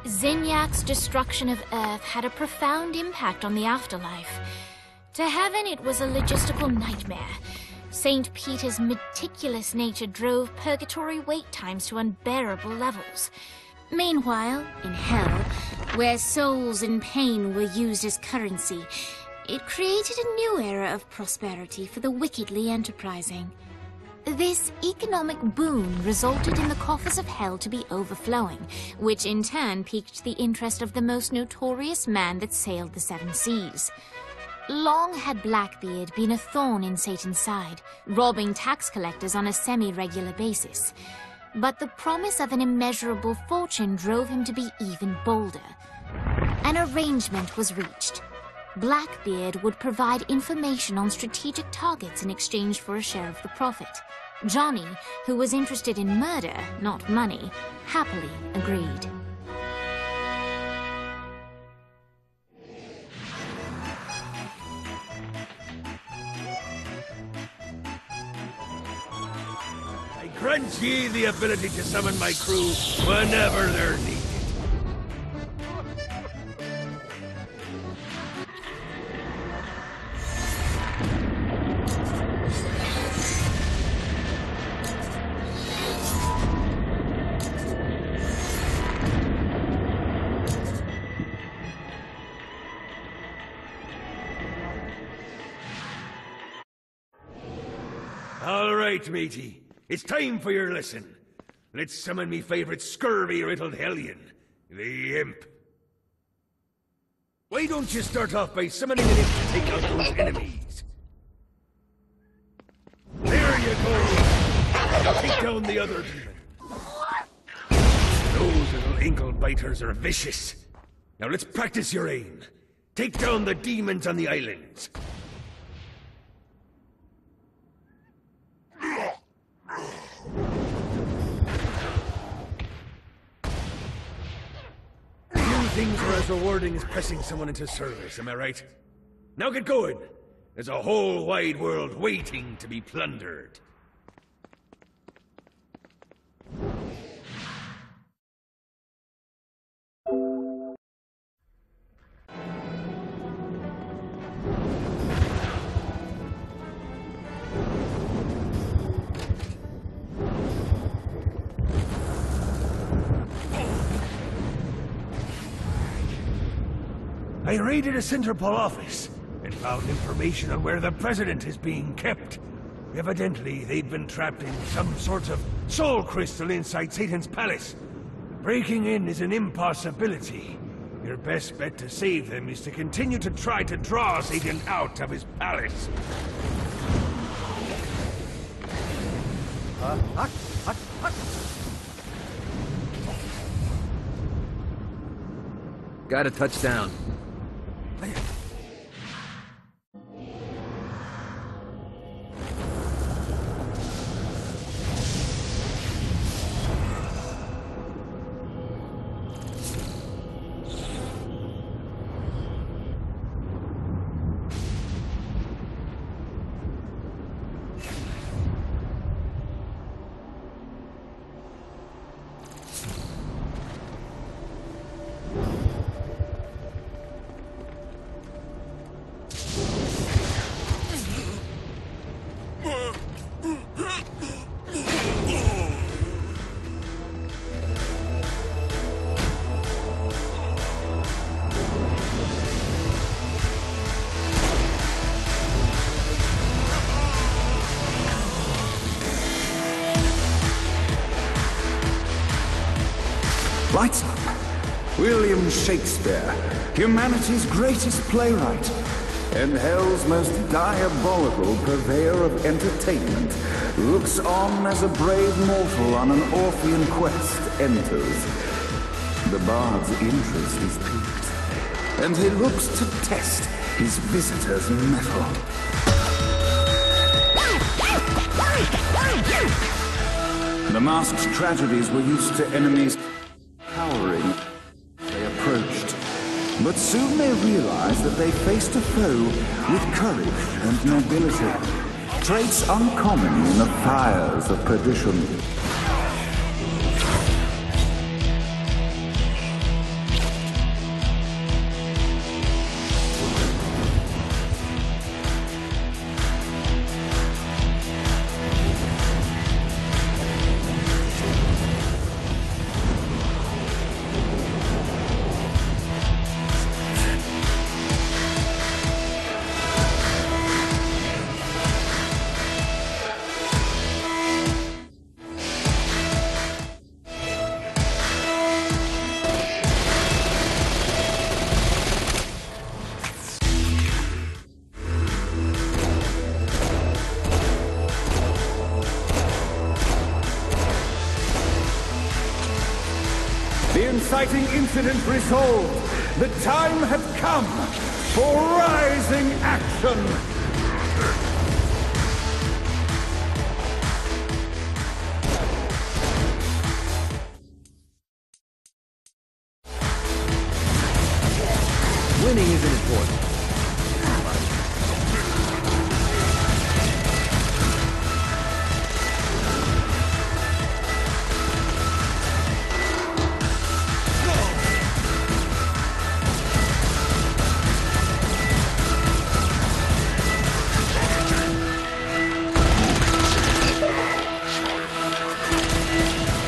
Zinyak's destruction of Earth had a profound impact on the afterlife. To heaven, it was a logistical nightmare. St. Peter's meticulous nature drove purgatory wait times to unbearable levels. Meanwhile, in hell, where souls in pain were used as currency, it created a new era of prosperity for the wickedly enterprising. This economic boon resulted in the coffers of hell to be overflowing, which in turn piqued the interest of the most notorious man that sailed the seven seas. Long had Blackbeard been a thorn in Satan's side, robbing tax collectors on a semi-regular basis. But the promise of an immeasurable fortune drove him to be even bolder. An arrangement was reached. Blackbeard would provide information on strategic targets in exchange for a share of the profit. Johnny, who was interested in murder, not money, happily agreed. I grant ye the ability to summon my crew whenever they're needed. All right, matey. It's time for your lesson. Let's summon me favorite scurvy-riddled hellion, the Imp. Why don't you start off by summoning an Imp to take out those enemies? There you go! Now take down the other demon. Those little ankle-biters are vicious. Now let's practice your aim. Take down the demons on the islands. Things are as rewarding as pressing someone into service, am I right? Now get going! There's a whole wide world waiting to be plundered. I raided a Centerpol office and found information on where the president is being kept. Evidently, they'd been trapped in some sort of soul crystal inside Satan's palace. Breaking in is an impossibility. Your best bet to save them is to continue to try to draw Satan out of his palace. Got a touchdown. Lights up. William Shakespeare, humanity's greatest playwright, and hell's most diabolical purveyor of entertainment, looks on as a brave mortal on an Orphean quest enters. The bard's interest is piqued, and he looks to test his visitor's mettle. The masked tragedies were used to enemies cowering. They approached, but soon they realized that they faced a foe with courage and nobility. traits uncommon in the fires of perdition. The inciting incident resolved. The time had come for rising action. Winning isn't important.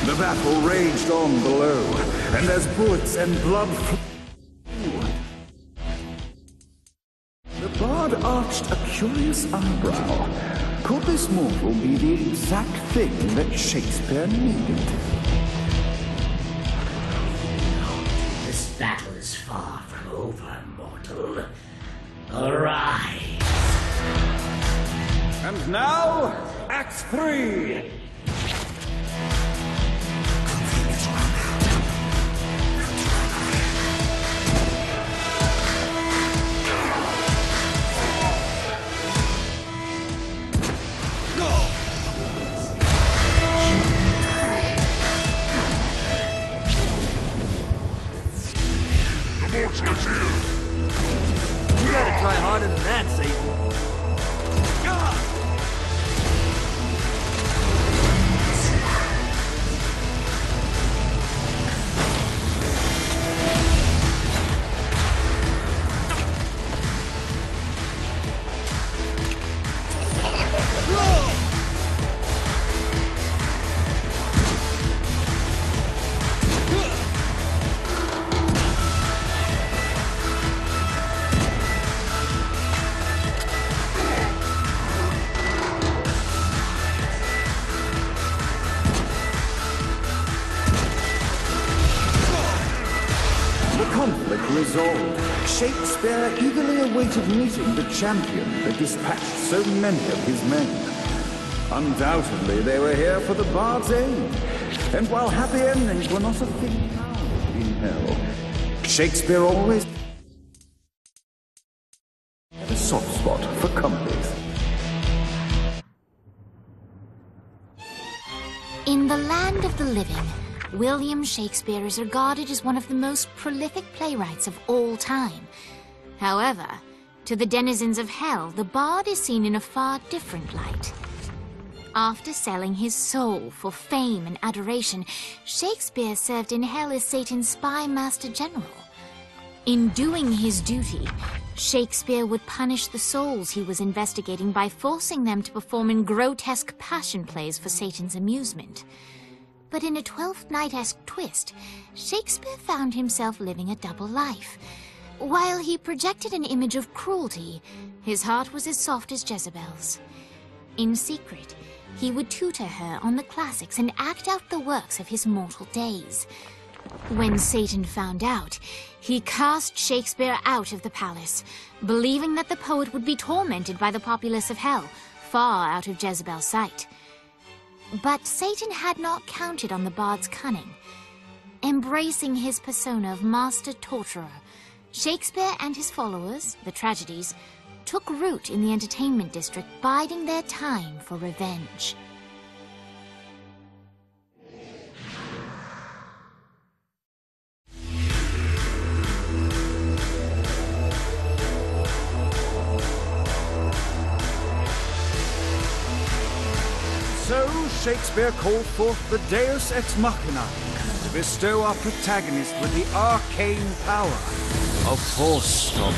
The battle raged on below, and as bullets and blood flew, the bard arched a curious eyebrow. Could this mortal be the exact thing that Shakespeare needed? This battle is far from over, mortal. Arise! And now, Act 3! You gotta try harder than that, Satan. Conflict resolved. Shakespeare eagerly awaited meeting the champion that dispatched so many of his men. Undoubtedly, they were here for the bard's aid. And while happy endings were not a thing found in hell, Shakespeare always had a soft spot for comedies. In the land of the living, William Shakespeare is regarded as one of the most prolific playwrights of all time. However, to the denizens of hell, the bard is seen in a far different light. After selling his soul for fame and adoration, Shakespeare served in hell as Satan's spy master general. In doing his duty, Shakespeare would punish the souls he was investigating by forcing them to perform in grotesque passion plays for Satan's amusement. But in a Twelfth Night-esque twist, Shakespeare found himself living a double life. While he projected an image of cruelty, his heart was as soft as Jezebel's. In secret, he would tutor her on the classics and act out the works of his mortal days. When Satan found out, he cast Shakespeare out of the palace, believing that the poet would be tormented by the populace of hell, far out of Jezebel's sight. But Satan had not counted on the bard's cunning. Embracing his persona of master torturer, Shakespeare and his followers, the tragedies, took root in the entertainment district, biding their time for revenge. Shakespeare called forth the Deus Ex Machina to bestow our protagonist with the arcane power of Force Stomp.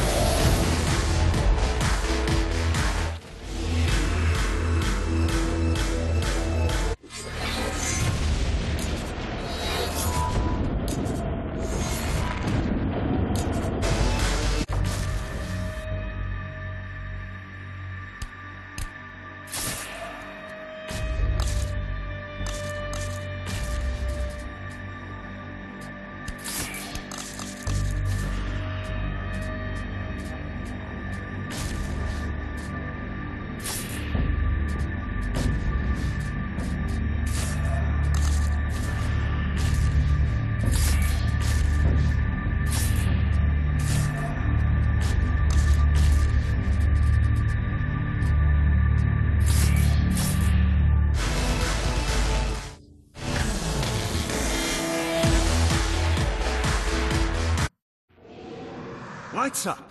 Lights up!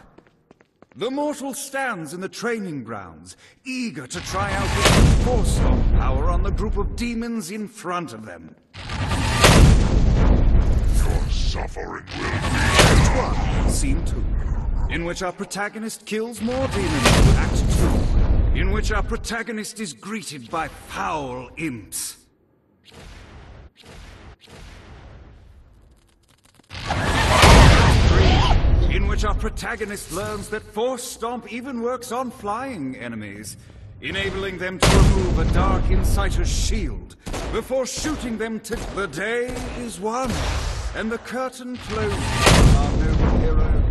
The mortal stands in the training grounds, eager to try out his Force Stomp power on the group of demons in front of them. Your suffering will be... Act 1, Scene 2, in which our protagonist kills more demons. Act 2, in which our protagonist is greeted by foul imps. In which our protagonist learns that Force Stomp even works on flying enemies, enabling them to remove a Dark Inciter's shield before shooting them to... The day is won, and the curtain closes on our noble hero.